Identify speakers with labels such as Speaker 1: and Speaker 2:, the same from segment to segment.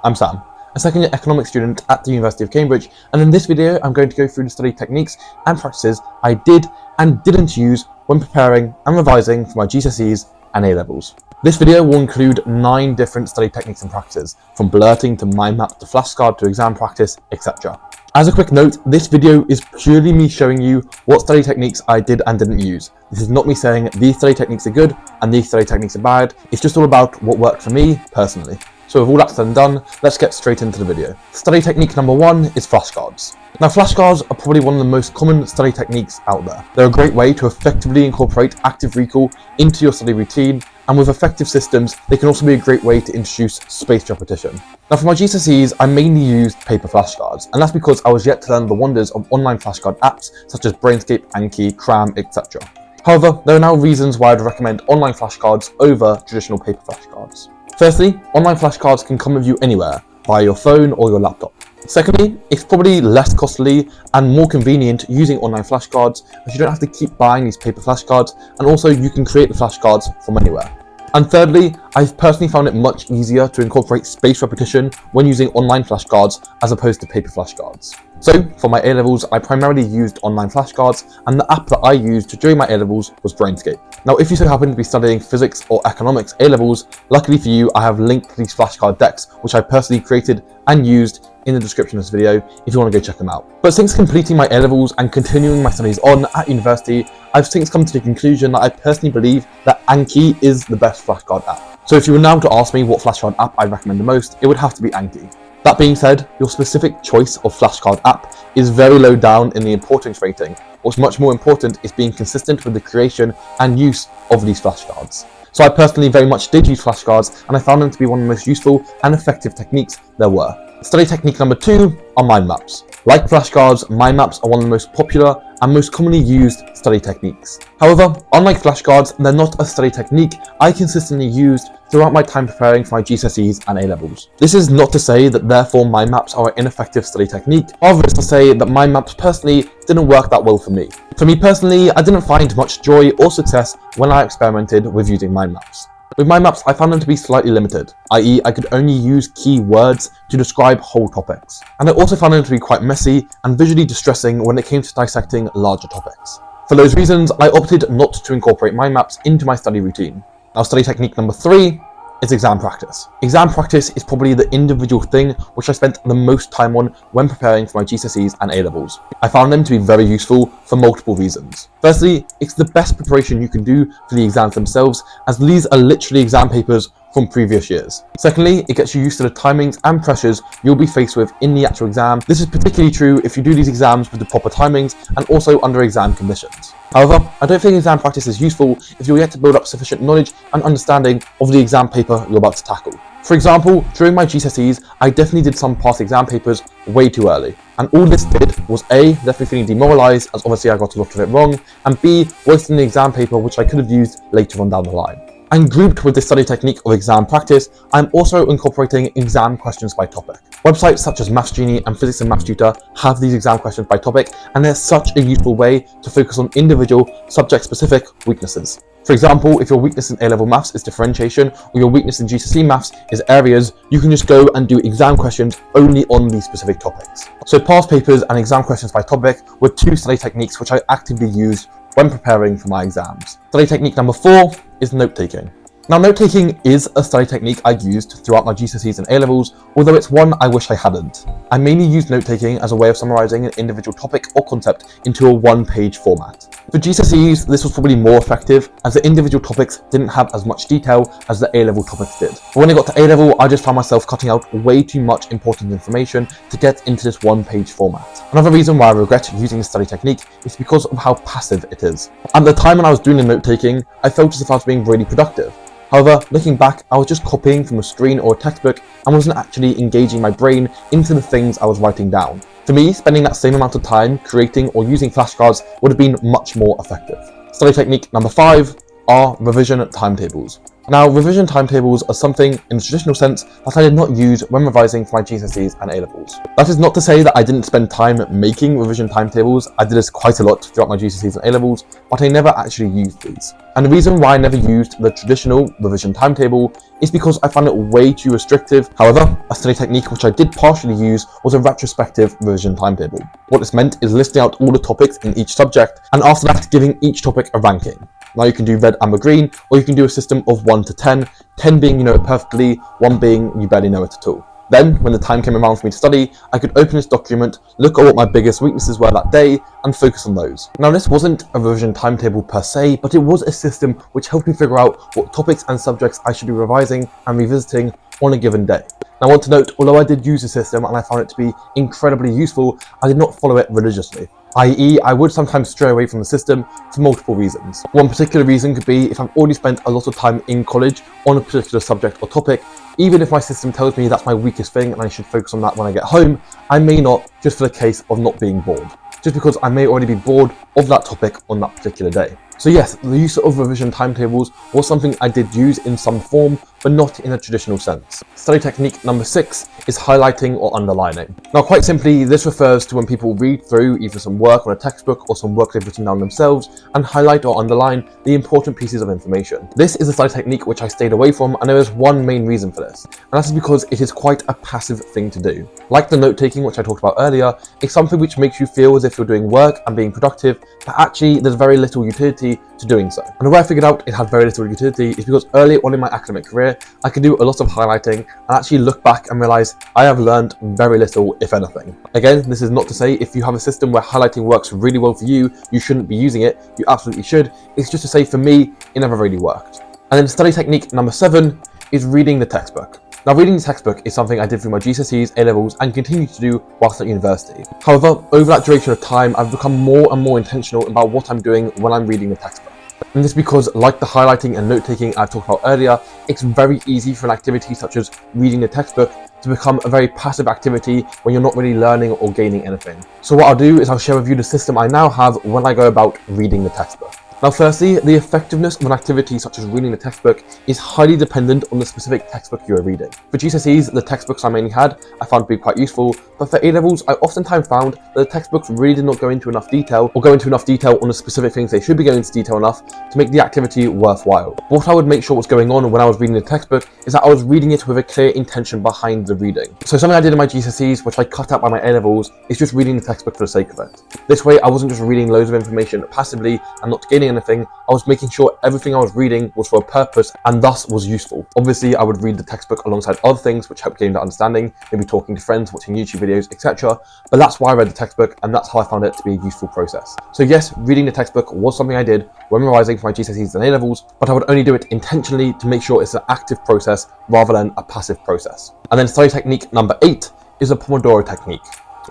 Speaker 1: I'm Sam, a second-year economics student at the University of Cambridge, and in this video I'm going to go through the study techniques and practices I did and didn't use when preparing and revising for my GCSEs and A-Levels. This video will include 9 different study techniques and practices, from blurting to mind map to flashcard to exam practice, etc. As a quick note, this video is purely me showing you what study techniques I did and didn't use. This is not me saying these study techniques are good and these study techniques are bad. It's just all about what worked for me personally. So with all that said and done, let's get straight into the video. Study technique number 1 is flashcards. Now flashcards are probably one of the most common study techniques out there. They're a great way to effectively incorporate active recall into your study routine, and with effective systems, they can also be a great way to introduce spaced repetition. Now for my GCSEs, I mainly used paper flashcards, and that's because I was yet to learn the wonders of online flashcard apps such as Brainscape, Anki, Cram, etc. However, there are now reasons why I'd recommend online flashcards over traditional paper flashcards. Firstly, online flashcards can come with you anywhere, via your phone or your laptop. Secondly, it's probably less costly and more convenient using online flashcards, as you don't have to keep buying these paper flashcards, and also you can create the flashcards from anywhere. And thirdly, I've personally found it much easier to incorporate spaced repetition when using online flashcards as opposed to paper flashcards. So, for my A-Levels, I primarily used online flashcards, and the app that I used during my A-Levels was Brainscape. Now, if you so happen to be studying physics or economics A-Levels, luckily for you, I have linked to these flashcard decks, which I personally created and used in the description of this video if you want to go check them out. But since completing my A-Levels and continuing my studies on at university, I've since come to the conclusion that I personally believe that Anki is the best flashcard app. So if you were now to ask me what flashcard app I'd recommend the most, it would have to be Anki. That being said, your specific choice of flashcard app is very low down in the importance rating. What's much more important is being consistent with the creation and use of these flashcards. So I personally very much did use flashcards, and I found them to be one of the most useful and effective techniques there were. Study technique number 2 are mind maps. Like flashcards, mind maps are one of the most popular and most commonly used study techniques. However, unlike flashcards, they're not a study technique I consistently used throughout my time preparing for my GCSEs and A-Levels. This is not to say that therefore mind maps are an ineffective study technique, rather it's to say that mind maps personally didn't work that well for me. For me personally, I didn't find much joy or success when I experimented with using mind maps. With mind maps, I found them to be slightly limited, i.e. I could only use key words to describe whole topics. And I also found them to be quite messy and visually distressing when it came to dissecting larger topics. For those reasons, I opted not to incorporate mind maps into my study routine. Now study technique number 3 is exam practice. Exam practice is probably the individual thing which I spent the most time on when preparing for my GCSEs and A-Levels. I found them to be very useful for multiple reasons. Firstly, it's the best preparation you can do for the exams themselves, as these are literally exam papers from previous years. Secondly, it gets you used to the timings and pressures you'll be faced with in the actual exam. This is particularly true if you do these exams with the proper timings and also under exam conditions. However, I don't think exam practice is useful if you're yet to build up sufficient knowledge and understanding of the exam paper you're about to tackle. For example, during my GCSEs, I definitely did some past exam papers way too early. And all this did was A, left me feeling demoralised as obviously I got a lot of it wrong, and B, wasting the exam paper which I could have used later on down the line. And grouped with this study technique of exam practice, I'm also incorporating exam questions by topic. Websites such as Maths Genie and Physics and Maths Tutor have these exam questions by topic, and they're such a useful way to focus on individual subject-specific weaknesses. For example, if your weakness in A-level maths is differentiation, or your weakness in GCSE maths is areas, you can just go and do exam questions only on these specific topics. So past papers and exam questions by topic were 2 study techniques which I actively used when preparing for my exams. Study technique number 4 is note-taking. Now note-taking is a study technique I used throughout my GCSEs and A-Levels, although it's one I wish I hadn't. I mainly used note-taking as a way of summarising an individual topic or concept into a one-page format. For GCSEs, this was probably more effective as the individual topics didn't have as much detail as the A-level topics did. But when I got to A-level, I just found myself cutting out way too much important information to get into this one-page format. Another reason why I regret using this study technique is because of how passive it is. At the time when I was doing the note-taking, I felt as if I was being really productive. However, looking back, I was just copying from a screen or a textbook and wasn't actually engaging my brain into the things I was writing down. For me, spending that same amount of time creating or using flashcards would have been much more effective. Study technique number 5 are revision timetables. Now, revision timetables are something in the traditional sense that I did not use when revising for my GCSEs and A-Levels. That is not to say that I didn't spend time making revision timetables. I did this quite a lot throughout my GCSEs and A-Levels, but I never actually used these. And the reason why I never used the traditional revision timetable is because I found it way too restrictive. However, a study technique which I did partially use was a retrospective revision timetable. What this meant is listing out all the topics in each subject, and after that giving each topic a ranking. Now you can do red, amber, green, or you can do a system of 1 to 10, 10 being you know it perfectly, 1 being you barely know it at all. Then, when the time came around for me to study, I could open this document, look at what my biggest weaknesses were that day, and focus on those. Now, this wasn't a revision timetable per se, but it was a system which helped me figure out what topics and subjects I should be revising and revisiting on a given day. Now, I want to note, although I did use the system and I found it to be incredibly useful, I did not follow it religiously. I.e., I would sometimes stray away from the system for multiple reasons. One particular reason could be if I've already spent a lot of time in college on a particular subject or topic, even if my system tells me that's my weakest thing and I should focus on that when I get home, I may not, just for the case of not being bored. Just because I may already be bored of that topic on that particular day. So yes, the use of revision timetables was something I did use in some form, but not in a traditional sense. Study technique number 6 is highlighting or underlining. Now, quite simply, this refers to when people read through either some work on a textbook or some work they've written down themselves and highlight or underline the important pieces of information. This is a study technique which I stayed away from, and there is one main reason for this, and that is because it is quite a passive thing to do. Like the note-taking which I talked about earlier, it's something which makes you feel as if you're doing work and being productive, but actually there's very little utility to doing so. And the way I figured out it had very little utility is because early on in my academic career, I could do a lot of highlighting and actually look back and realize I have learned very little, if anything. Again, this is not to say if you have a system where highlighting works really well for you, you shouldn't be using it. You absolutely should. It's just to say for me, it never really worked. And then study technique number 7 is reading the textbook. Now, reading the textbook is something I did through my GCSEs, A-Levels, and continue to do whilst at university. However, over that duration of time, I've become more and more intentional about what I'm doing when I'm reading the textbook. And this is because, like the highlighting and note-taking I've talked about earlier, it's very easy for an activity such as reading the textbook to become a very passive activity when you're not really learning or gaining anything. So what I'll do is I'll share with you the system I now have when I go about reading the textbook. Now, firstly, the effectiveness of an activity such as reading the textbook is highly dependent on the specific textbook you are reading. For GCSEs, the textbooks I mainly had I found to be quite useful, but for A-Levels, I oftentimes found that the textbooks really did not go into enough detail on the specific things they should be going into detail enough to make the activity worthwhile. But what I would make sure was going on when I was reading the textbook is that I was reading it with a clear intention behind the reading. So something I did in my GCSEs, which I cut out by my A-Levels, is just reading the textbook for the sake of it. This way, I wasn't just reading loads of information passively and not gaining anything. I was making sure everything I was reading was for a purpose and thus was useful. Obviously, I would read the textbook alongside other things which helped gain that understanding, maybe talking to friends, watching YouTube videos, etc. But that's why I read the textbook, and that's how I found it to be a useful process. So yes, reading the textbook was something I did when revising for my GCSEs and A-Levels, but I would only do it intentionally to make sure it's an active process rather than a passive process. And then study technique number 8 is the Pomodoro Technique.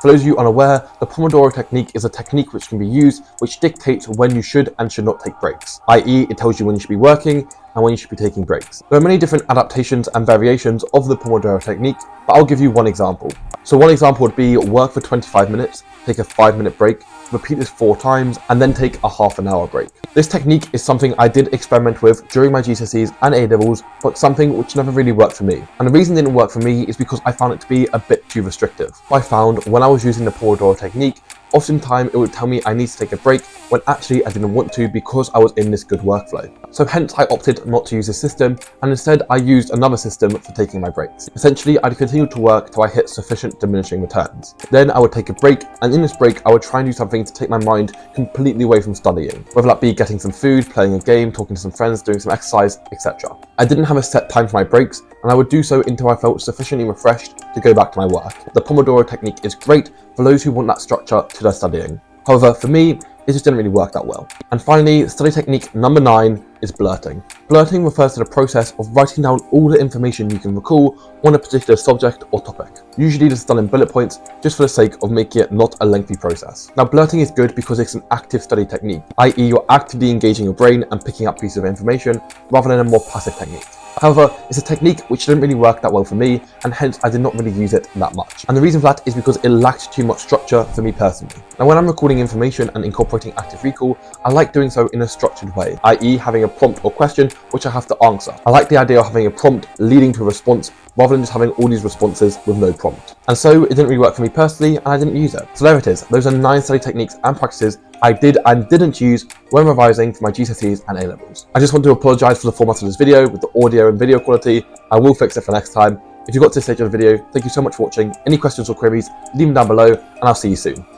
Speaker 1: For those of you unaware, the Pomodoro Technique is a technique which can be used which dictates when you should and should not take breaks, i.e. it tells you when you should be working and when you should be taking breaks. There are many different adaptations and variations of the Pomodoro Technique, but I'll give you one example. So one example would be work for 25 minutes, take a 5-minute break, repeat this 4 times, and then take a half an hour break. This technique is something I did experiment with during my GCSEs and A-Levels, but something which never really worked for me. And the reason it didn't work for me is because I found it to be a bit too restrictive. I found when I was using the Pomodoro Technique, oftentimes it would tell me I need to take a break when actually I didn't want to because I was in this good workflow. So hence I opted not to use this system, and instead I used another system for taking my breaks. Essentially, I'd continue to work till I hit sufficient diminishing returns. Then I would take a break, and in this break I would try and do something to take my mind completely away from studying, whether that be getting some food, playing a game, talking to some friends, doing some exercise, etc. I didn't have a set time for my breaks, and I would do so until I felt sufficiently refreshed to go back to my work. The Pomodoro Technique is great for those who want that structure to their studying. However, for me, it just didn't really work that well. And finally, study technique number 9 is blurting. Blurting refers to the process of writing down all the information you can recall on a particular subject or topic. Usually this is done in bullet points just for the sake of making it not a lengthy process. Now, blurting is good because it's an active study technique, i.e. you're actively engaging your brain and picking up pieces of information rather than a more passive technique. However, it's a technique which didn't really work that well for me, and hence I did not really use it that much. And the reason for that is because it lacked too much structure for me personally. Now, when I'm recording information and incorporating active recall, I like doing so in a structured way, i.e. having a prompt or question which I have to answer. I like the idea of having a prompt leading to a response rather than just having all these responses with no prompt. And so it didn't really work for me personally, and I didn't use it. So there it is. Those are 9 study techniques and practices I did and didn't use when revising for my GCSEs and A-Levels. I just want to apologise for the format of this video with the audio and video quality. I will fix it for next time. If you got to this stage of the video, thank you so much for watching. Any questions or queries, leave them down below, and I'll see you soon.